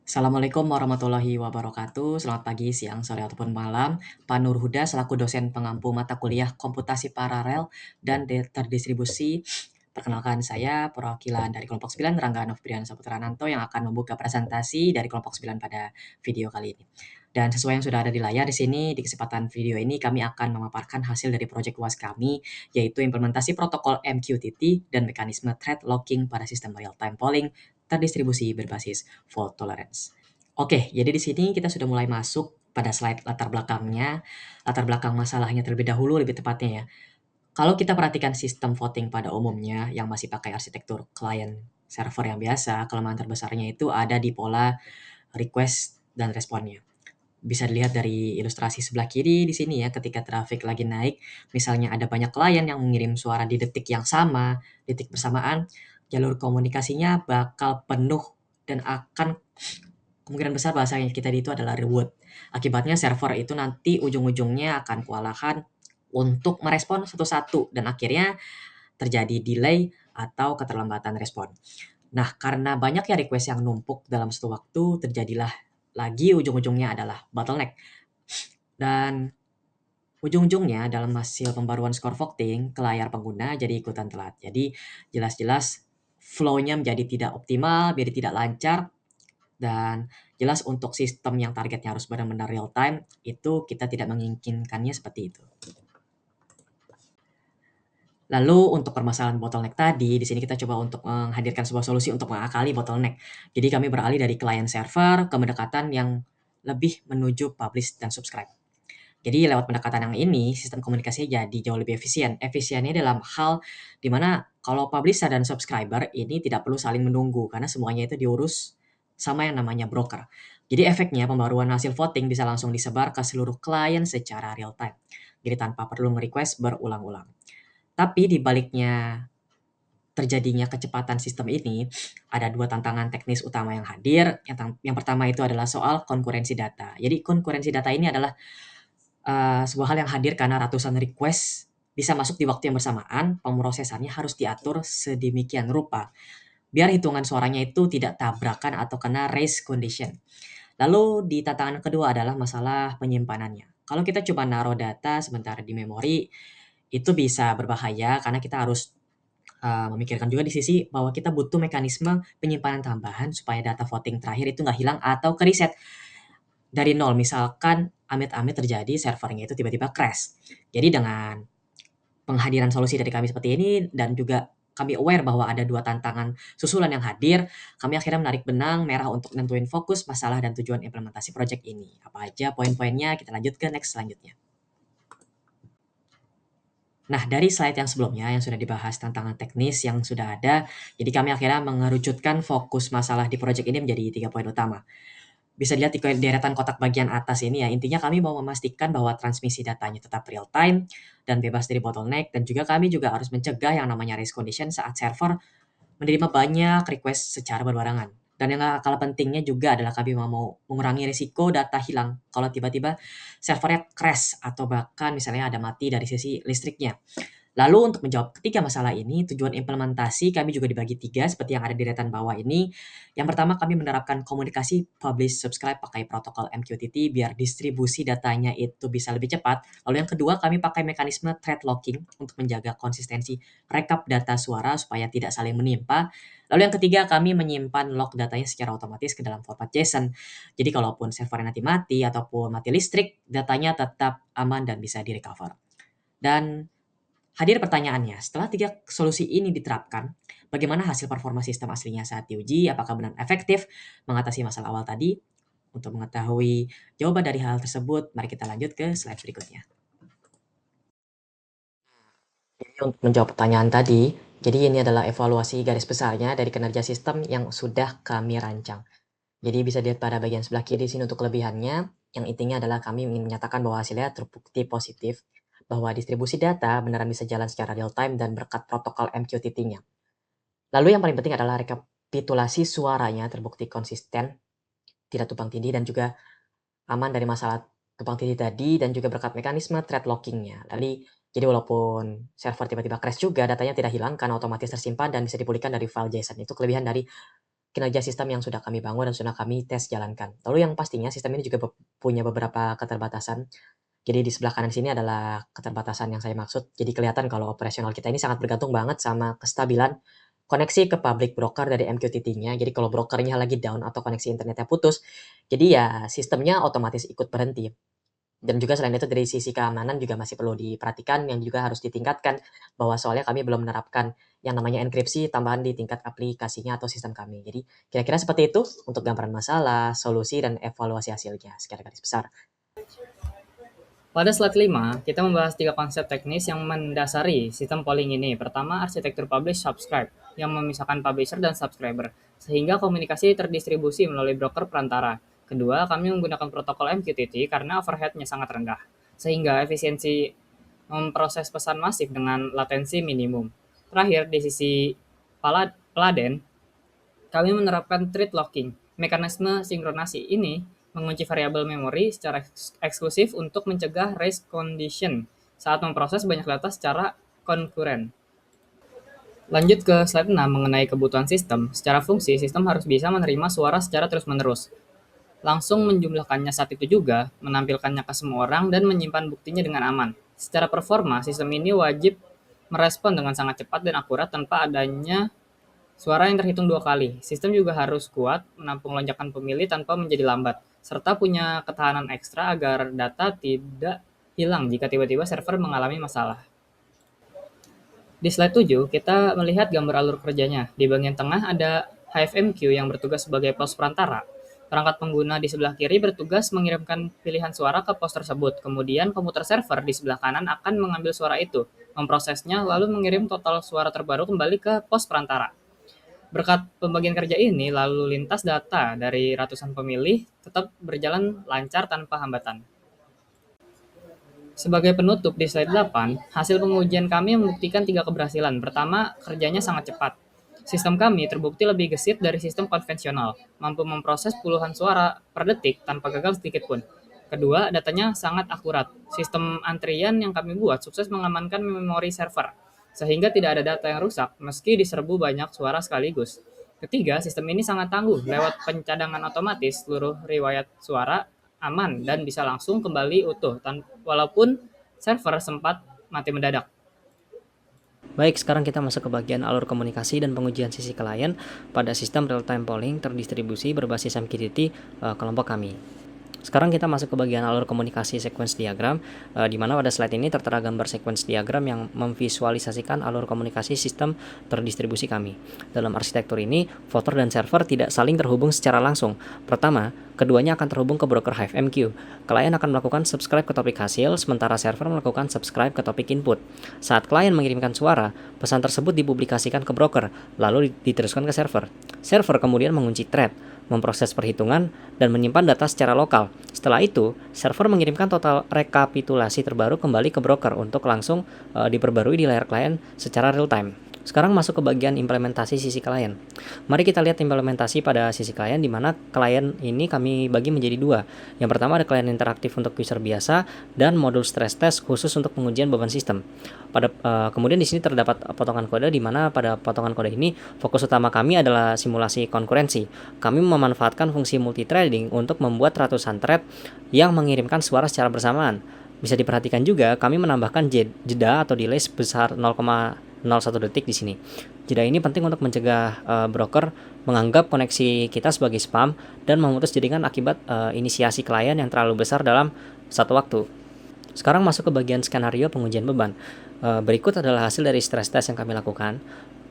Assalamualaikum warahmatullahi wabarakatuh. Selamat pagi, siang, sore, ataupun malam. Pak Nur Huda selaku dosen pengampu mata kuliah komputasi paralel dan terdistribusi. Perkenalkan saya perwakilan dari kelompok 9 Rangga Nofrian Saputrananto yang akan membuka presentasi dari kelompok 9 pada video kali ini. Dan sesuai yang sudah ada di layar di sini, di kesempatan video ini kami akan memaparkan hasil dari proyek UAS kami, yaitu implementasi protokol MQTT dan mekanisme thread locking pada sistem real-time polling terdistribusi berbasis fault tolerance. Oke, jadi di sini kita sudah mulai masuk pada slide latar belakangnya, latar belakang masalahnya terlebih dahulu lebih tepatnya ya. Kalau kita perhatikan sistem voting pada umumnya yang masih pakai arsitektur client server yang biasa, kelemahan terbesarnya itu ada di pola request dan responnya. Bisa dilihat dari ilustrasi sebelah kiri di sini ya, ketika traffic lagi naik, misalnya ada banyak klien yang mengirim suara di detik yang sama, detik bersamaan, jalur komunikasinya bakal penuh dan akan kemungkinan besar bahasa yang kita itu adalah reward. Akibatnya server itu nanti ujung-ujungnya akan kewalahan untuk merespon satu-satu dan akhirnya terjadi delay atau keterlambatan respon. Nah, karena banyaknya request yang numpuk dalam satu waktu, terjadilah lagi ujung-ujungnya adalah bottleneck. Dan ujung-ujungnya dalam hasil pembaruan skor voting ke layar pengguna jadi ikutan telat. Jadi jelas-jelas flow-nya menjadi tidak optimal, jadi tidak lancar, dan jelas untuk sistem yang targetnya harus benar-benar real time, itu kita tidak menginginkannya seperti itu. Lalu untuk permasalahan bottleneck tadi, di sini kita coba untuk menghadirkan sebuah solusi untuk mengakali bottleneck. Jadi kami beralih dari client server ke pendekatan yang lebih menuju publish dan subscribe. Jadi lewat pendekatan yang ini, sistem komunikasinya jadi jauh lebih efisien. Efisiennya dalam hal dimana kalau publisher dan subscriber ini tidak perlu saling menunggu karena semuanya itu diurus sama yang namanya broker. Jadi efeknya pembaruan hasil voting bisa langsung disebar ke seluruh klien secara real time. Jadi tanpa perlu nge-request berulang-ulang. Tapi di baliknya terjadinya kecepatan sistem ini, ada dua tantangan teknis utama yang hadir. Yang pertama itu adalah soal konkurensi data. Jadi konkurensi data ini adalah sebuah hal yang hadir karena ratusan request bisa masuk di waktu yang bersamaan, pemrosesannya harus diatur sedemikian rupa, biar hitungan suaranya itu tidak tabrakan atau kena race condition. Lalu di tantangan kedua adalah masalah penyimpanannya. Kalau kita coba naruh data sebentar di memori, itu bisa berbahaya karena kita harus memikirkan juga di sisi bahwa kita butuh mekanisme penyimpanan tambahan supaya data voting terakhir itu nggak hilang atau ke-reset dari nol. Misalkan amit-amit terjadi servernya itu tiba-tiba crash. Jadi dengan penghadiran solusi dari kami seperti ini dan juga kami aware bahwa ada dua tantangan susulan yang hadir, kami akhirnya menarik benang merah untuk nentuin fokus, masalah, dan tujuan implementasi project ini. Apa aja poin-poinnya, kita lanjut ke next selanjutnya. Nah, dari slide yang sebelumnya yang sudah dibahas tantangan teknis yang sudah ada, jadi kami akhirnya mengerucutkan fokus masalah di project ini menjadi 3 poin utama. Bisa dilihat di deretan kotak bagian atas ini ya, intinya kami mau memastikan bahwa transmisi datanya tetap real time dan bebas dari bottleneck, dan juga kami juga harus mencegah yang namanya race condition saat server menerima banyak request secara berbarengan. Dan yang gak kalah pentingnya juga adalah kami mau mengurangi risiko data hilang kalau tiba-tiba servernya crash atau bahkan misalnya ada mati dari sisi listriknya. Lalu untuk menjawab ketiga masalah ini, tujuan implementasi kami juga dibagi 3 seperti yang ada di deretan bawah ini. Yang pertama, kami menerapkan komunikasi publish subscribe pakai protokol MQTT biar distribusi datanya itu bisa lebih cepat. Lalu yang kedua, kami pakai mekanisme thread locking untuk menjaga konsistensi rekap data suara supaya tidak saling menimpa. Lalu yang ketiga, kami menyimpan log datanya secara otomatis ke dalam format JSON. Jadi kalaupun servernya nanti mati ataupun mati listrik, datanya tetap aman dan bisa direcover. Dan hadir pertanyaannya, setelah 3 solusi ini diterapkan, bagaimana hasil performa sistem aslinya saat diuji? Apakah benar efektif mengatasi masalah awal tadi? Untuk mengetahui jawaban dari hal tersebut, mari kita lanjut ke slide berikutnya. Jadi untuk menjawab pertanyaan tadi, jadi ini adalah evaluasi garis besarnya dari kinerja sistem yang sudah kami rancang. Jadi bisa dilihat pada bagian sebelah kiri sini untuk kelebihannya, yang intinya adalah kami ingin menyatakan bahwa hasilnya terbukti positif, bahwa distribusi data beneran bisa jalan secara real time dan berkat protokol MQTT-nya. Lalu yang paling penting adalah rekapitulasi suaranya terbukti konsisten, tidak tumpang tindih, dan juga aman dari masalah tumpang tindih tadi, dan juga berkat mekanisme thread locking-nya. Jadi walaupun server tiba-tiba crash juga, datanya tidak hilang karena otomatis tersimpan dan bisa dipulihkan dari file JSON. Itu kelebihan dari kinerja sistem yang sudah kami bangun dan sudah kami tes jalankan. Lalu yang pastinya sistem ini juga punya beberapa keterbatasan. Jadi di sebelah kanan sini adalah keterbatasan yang saya maksud. Jadi kelihatan kalau operasional kita ini sangat bergantung banget sama kestabilan koneksi ke public broker dari MQTT-nya. Jadi kalau brokernya lagi down atau koneksi internetnya putus, jadi ya sistemnya otomatis ikut berhenti. Dan juga selain itu dari sisi keamanan juga masih perlu diperhatikan yang juga harus ditingkatkan, bahwa soalnya kami belum menerapkan yang namanya enkripsi tambahan di tingkat aplikasinya atau sistem kami. Jadi kira-kira seperti itu untuk gambaran masalah, solusi, dan evaluasi hasilnya secara garis besar. Pada slide 5, kita membahas 3 konsep teknis yang mendasari sistem polling ini. Pertama, arsitektur publish-subscribe yang memisahkan publisher dan subscriber, sehingga komunikasi terdistribusi melalui broker perantara. Kedua, kami menggunakan protokol MQTT karena overhead-nya sangat rendah, sehingga efisiensi memproses pesan masif dengan latensi minimum. Terakhir, di sisi peladen, kami menerapkan thread locking. Mekanisme sinkronasi ini mengunci variabel memori secara eksklusif untuk mencegah race condition saat memproses banyak data secara konkuren. Lanjut ke slide 6 mengenai kebutuhan sistem. Secara fungsi, sistem harus bisa menerima suara secara terus-menerus, langsung menjumlahkannya saat itu juga, menampilkannya ke semua orang, dan menyimpan buktinya dengan aman. Secara performa, sistem ini wajib merespon dengan sangat cepat dan akurat tanpa adanya suara yang terhitung 2 kali. Sistem juga harus kuat menampung lonjakan pemilih tanpa menjadi lambat, serta punya ketahanan ekstra agar data tidak hilang jika tiba-tiba server mengalami masalah. Di slide 7, kita melihat gambar alur kerjanya. Di bagian tengah ada HFMQ yang bertugas sebagai pos perantara. Perangkat pengguna di sebelah kiri bertugas mengirimkan pilihan suara ke pos tersebut. Kemudian komputer server di sebelah kanan akan mengambil suara itu, memprosesnya, lalu mengirim total suara terbaru kembali ke pos perantara. Berkat pembagian kerja ini, lalu lintas data dari ratusan pemilih tetap berjalan lancar tanpa hambatan. Sebagai penutup di slide 8, hasil pengujian kami membuktikan 3 keberhasilan. Pertama, kerjanya sangat cepat. Sistem kami terbukti lebih gesit dari sistem konvensional, mampu memproses puluhan suara per detik tanpa gagal sedikit pun. Kedua, datanya sangat akurat. Sistem antrian yang kami buat sukses mengamankan memori server, sehingga tidak ada data yang rusak meski diserbu banyak suara sekaligus. Ketiga, sistem ini sangat tangguh. Lewat pencadangan otomatis, seluruh riwayat suara aman dan bisa langsung kembali utuh, walaupun server sempat mati mendadak. Baik, sekarang kita masuk ke bagian alur komunikasi dan pengujian sisi klien pada sistem real-time polling terdistribusi berbasis MQTT kelompok kami. Sekarang kita masuk ke bagian alur komunikasi sequence diagram, di mana pada slide ini tertera gambar sequence diagram yang memvisualisasikan alur komunikasi sistem terdistribusi kami. Dalam arsitektur ini, voter dan server tidak saling terhubung secara langsung. Pertama, keduanya akan terhubung ke broker HiveMQ. Klien akan melakukan subscribe ke topik hasil, sementara server melakukan subscribe ke topik input. Saat klien mengirimkan suara, pesan tersebut dipublikasikan ke broker, lalu diteruskan ke server. Server kemudian mengunci thread, memproses perhitungan, dan menyimpan data secara lokal. Setelah itu, server mengirimkan total rekapitulasi terbaru kembali ke broker untuk langsung diperbarui di layar klien secara real time. Sekarang masuk ke bagian implementasi sisi klien. Mari kita lihat implementasi pada sisi klien, di mana klien ini kami bagi menjadi 2. Yang pertama ada klien interaktif untuk user biasa dan modul stress test khusus untuk pengujian beban sistem. Kemudian di sini terdapat potongan kode, di mana pada potongan kode ini fokus utama kami adalah simulasi konkurensi. Kami memanfaatkan fungsi multithreading untuk membuat ratusan thread yang mengirimkan suara secara bersamaan. Bisa diperhatikan juga kami menambahkan jeda atau delay sebesar 0,01 detik di sini. Jeda ini penting untuk mencegah broker menganggap koneksi kita sebagai spam dan memutus jaringan akibat inisiasi klien yang terlalu besar dalam satu waktu. Sekarang masuk ke bagian skenario pengujian beban. Berikut adalah hasil dari stress test yang kami lakukan.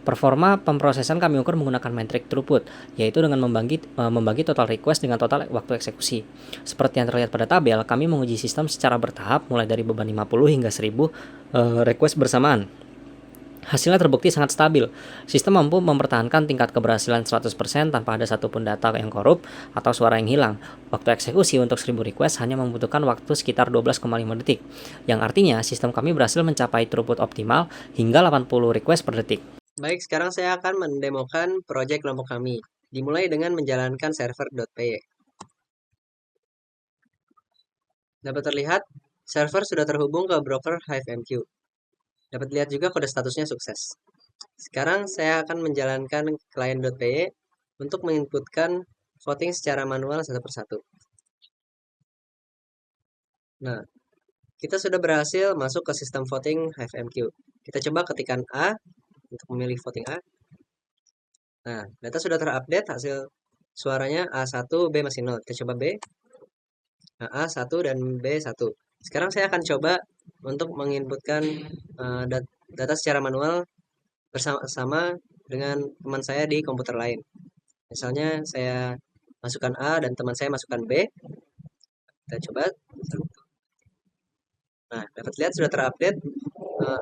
Performa pemrosesan kami ukur menggunakan metrik throughput, yaitu dengan membagi total request dengan total waktu eksekusi. Seperti yang terlihat pada tabel, kami menguji sistem secara bertahap mulai dari beban 50 hingga 1000 request bersamaan. Hasilnya terbukti sangat stabil. Sistem mampu mempertahankan tingkat keberhasilan 100% tanpa ada satupun data yang korup atau suara yang hilang. Waktu eksekusi untuk 1000 request hanya membutuhkan waktu sekitar 12,5 detik, yang artinya sistem kami berhasil mencapai throughput optimal hingga 80 request per detik. Baik, sekarang saya akan mendemokan proyek kelompok kami. Dimulai dengan menjalankan server.py. Dapat terlihat, server sudah terhubung ke broker HiveMQ. Dapat lihat juga kode statusnya sukses. Sekarang saya akan menjalankan client.py untuk menginputkan voting secara manual satu persatu. Nah, kita sudah berhasil masuk ke sistem voting HiveMQ. Kita coba ketikkan A untuk memilih voting A. Nah, data sudah terupdate, hasil suaranya A1, B masih 0. Kita coba B. Nah, A1 dan B1. Sekarang saya akan coba untuk menginputkan data secara manual bersama dengan teman saya di komputer lain. Misalnya saya masukkan A dan teman saya masukkan B. Kita coba. Nah, dapat lihat sudah terupdate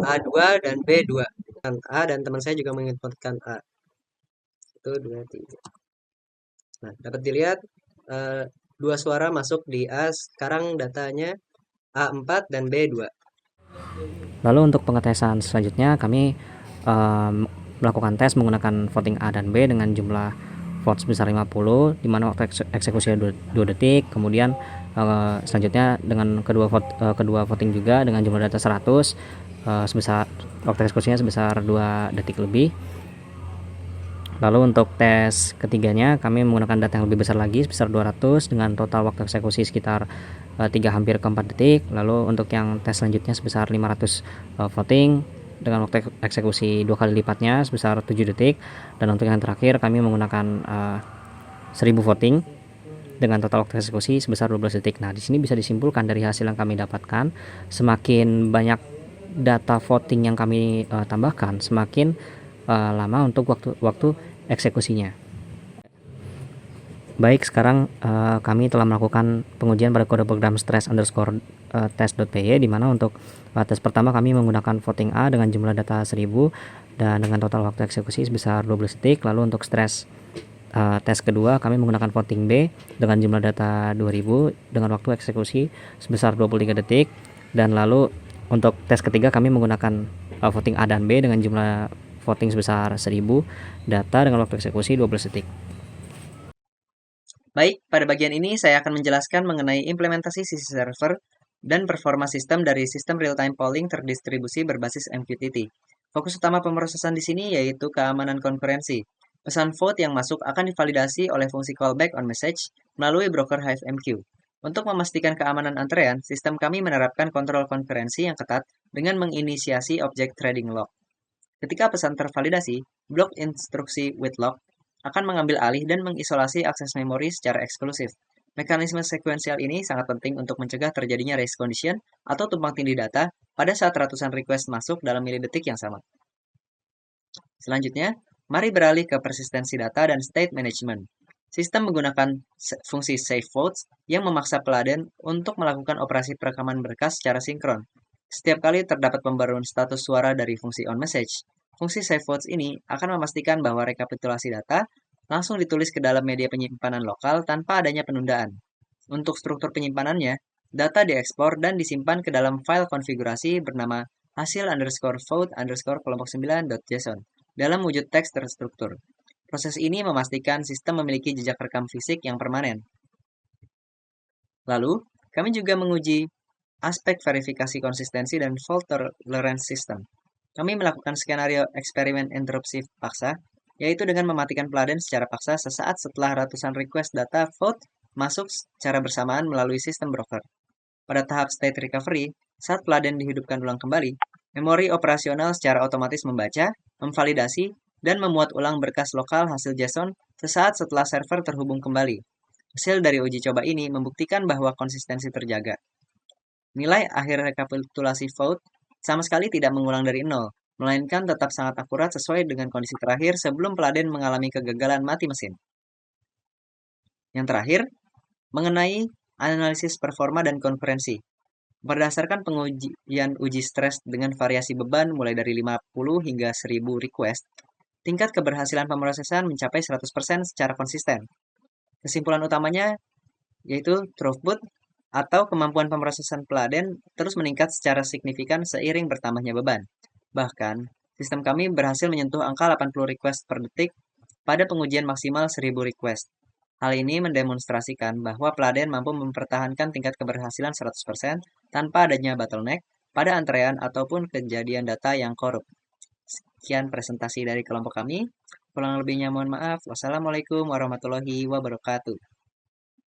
A2 dan B2. A dan teman saya juga menginputkan A. 1, 2, 3. Nah, dapat dilihat dua suara masuk di A. Sekarang datanya A4 dan B2. Lalu untuk pengetesan selanjutnya kami melakukan tes menggunakan voting A dan B dengan jumlah vote sebesar 50, di mana waktu eksekusi 2 detik. Kemudian selanjutnya dengan kedua voting juga dengan jumlah data 100, sebesar waktu eksekusinya sebesar 2 detik lebih. Lalu untuk tes ketiganya kami menggunakan data yang lebih besar lagi sebesar 200 dengan total waktu eksekusi sekitar 3 hampir ke 4 detik. Lalu untuk yang tes selanjutnya sebesar 500 voting dengan waktu eksekusi 2 kali lipatnya sebesar 7 detik. Dan untuk yang terakhir kami menggunakan 1000 voting dengan total waktu eksekusi sebesar 12 detik. Nah, di sini bisa disimpulkan dari hasil yang kami dapatkan, semakin banyak data voting yang kami tambahkan, semakin lama untuk waktu eksekusinya. Baik, sekarang kami telah melakukan pengujian pada kode program stress_test.py, di mana untuk tes pertama kami menggunakan voting A dengan jumlah data 1000 dan dengan total waktu eksekusi sebesar 12 detik. Lalu untuk stress tes kedua kami menggunakan voting B dengan jumlah data 2000 dengan waktu eksekusi sebesar 23 detik. Dan lalu untuk tes ketiga kami menggunakan voting A dan B dengan jumlah voting sebesar 1000 data dengan waktu eksekusi 12 detik. Baik, pada bagian ini saya akan menjelaskan mengenai implementasi sisi server dan performa sistem dari sistem real-time polling terdistribusi berbasis MQTT. Fokus utama pemrosesan di sini yaitu keamanan konferensi. Pesan vote yang masuk akan divalidasi oleh fungsi callback on message melalui broker HiveMQ. Untuk memastikan keamanan antrean, sistem kami menerapkan kontrol konferensi yang ketat dengan menginisiasi objek trading log. Ketika pesan tervalidasi, blok instruksi with log akan mengambil alih dan mengisolasi akses memori secara eksklusif. Mekanisme sekuensial ini sangat penting untuk mencegah terjadinya race condition atau tumpang tindih data pada saat ratusan request masuk dalam milidetik yang sama. Selanjutnya, mari beralih ke persistensi data dan state management. Sistem menggunakan fungsi save votes yang memaksa peladen untuk melakukan operasi perekaman berkas secara sinkron. Setiap kali terdapat pembaruan status suara dari fungsi onMessage, fungsi save votes ini akan memastikan bahwa rekapitulasi data langsung ditulis ke dalam media penyimpanan lokal tanpa adanya penundaan. Untuk struktur penyimpanannya, data diekspor dan disimpan ke dalam file konfigurasi bernama hasil_vote_kelompok 9.json dalam wujud teks terstruktur. Proses ini memastikan sistem memiliki jejak rekam fisik yang permanen. Lalu, kami juga menguji aspek verifikasi konsistensi dan fault tolerance system. Kami melakukan skenario eksperimen interupsi paksa, yaitu dengan mematikan peladen secara paksa sesaat setelah ratusan request data vote masuk secara bersamaan melalui sistem broker. Pada tahap state recovery, saat peladen dihidupkan ulang kembali, memori operasional secara otomatis membaca, memvalidasi, dan memuat ulang berkas lokal hasil JSON sesaat setelah server terhubung kembali. Hasil dari uji coba ini membuktikan bahwa konsistensi terjaga. Nilai akhir rekapitulasi vote sama sekali tidak mengulang dari nol, melainkan tetap sangat akurat sesuai dengan kondisi terakhir sebelum peladen mengalami kegagalan mati mesin. Yang terakhir, mengenai analisis performa dan konferensi. Berdasarkan pengujian uji stres dengan variasi beban mulai dari 50 hingga 1000 request, tingkat keberhasilan pemrosesan mencapai 100% secara konsisten. Kesimpulan utamanya yaitu throughput atau kemampuan pemrosesan peladen terus meningkat secara signifikan seiring bertambahnya beban. Bahkan, sistem kami berhasil menyentuh angka 80 request per detik pada pengujian maksimal 1000 request. Hal ini mendemonstrasikan bahwa peladen mampu mempertahankan tingkat keberhasilan 100% tanpa adanya bottleneck pada antrean ataupun kejadian data yang korup. Sekian presentasi dari kelompok kami. Kurang lebihnya mohon maaf. Wassalamualaikum warahmatullahi wabarakatuh.